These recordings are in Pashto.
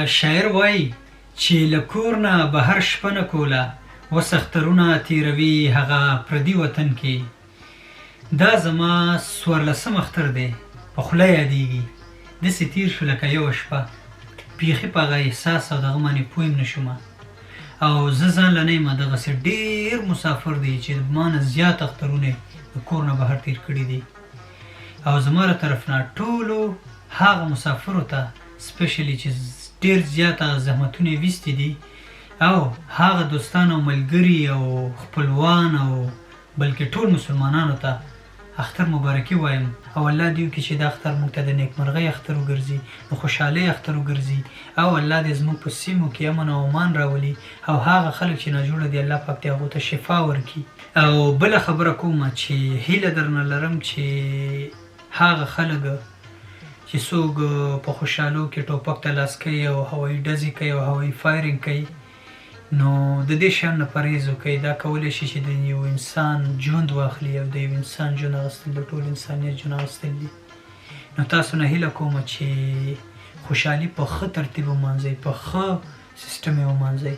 شاعر وایي چې له کور نه بهر شپه نه کوله، اوس اخترونه تېروي هغه پردي وطن کې. دا زما 14 اختر دی، په خوله یادېږي. داسې تېر شو لکه یوه شپه، بیخي په هغه احساس او دغه باندې پوه هم نه شومه. او زه ځان له نه یم، دغسې ډېر مسافر دی چې ما نه زیات اخترونه یې د کور نه بهر تېر کړي دي. او زما له طرف نه ټولو هغه مسافرو ته سپیشلی چې ډېر زیات هغه زحمتونه یې ویستي دي، او هغه دوستان او ملګري او خپلوان او بلکې ټول مسلمانانو ته اختر مبارکي وایم. او الله دې وکړي چې دا اختر موږ ته د نیکمرغۍ اختر وګرځي، د خوشحالۍ اختر وګرځي، او الله دې زموږ په سیمو کې امن او امان راولي، او هغه خلک چې ناجوړه دي الله پاک دې هغو ته شفا ورکړي. او بله خبره کومه چې هیله درنه لرم چې هغه خلک چې څوک په خوشحالو کې ټوپک ته لاس کوي او هوایي ډزې کوي او هوایي فایرینګ کوي، نو د دې شیانو نه پرهیز وکړئ. دا کولی شي چې د یو انسان ژوند واخلي، او د یو انسان ژوند اخیستل د ټول انسانیت ژوند اخیستل دي. نو تاسو نه هیله کومه چې خوشحالي په ښه ترتیب ومانځئ، په ښه سیسټم یې ومانځئ.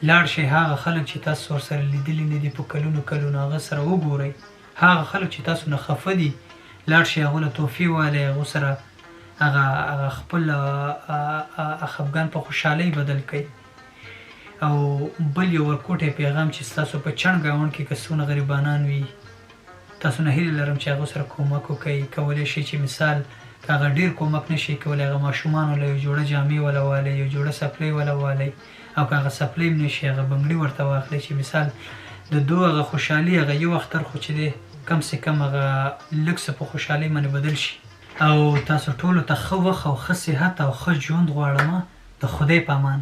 لاړ شئ هغه خلک چې تاسو ورسره لیدلي نه دي په کلونو کلونو، هغه سره وګورئ. هغه خلک چې تاسو نه خفه دي، لاړ شئ هغو له تحفې والئ، هغو سره هغه خپل خفګان په خوشحالۍ بدل کړئ. او بل یو ورکوټی پیغام چې ستاسو په چڼ ګاونډ کې که څونه غریبانان وي، تاسو نه هیله لرم چې هغو سره کومک وکړئ. کولی شئ چې مثال که هغه ډېر کومک نه شئ کولی، هغه ماشومانو له یو جوړه جامې وله والئ، یو جوړه څپلۍ وله والئ، او که هغه څپلۍ هم نه شي هغه بنګړي ورته واخلئ چې مثال د دو هغه خوشحالي هغه یو اختر خو چې دی کم سے کم هغه لږ څه په خوشحالۍ باندې بدل شي. او تاسو ټولو ته ښه وخت او ښه صحت او ښه ژوند غواړم. د خدای په امان.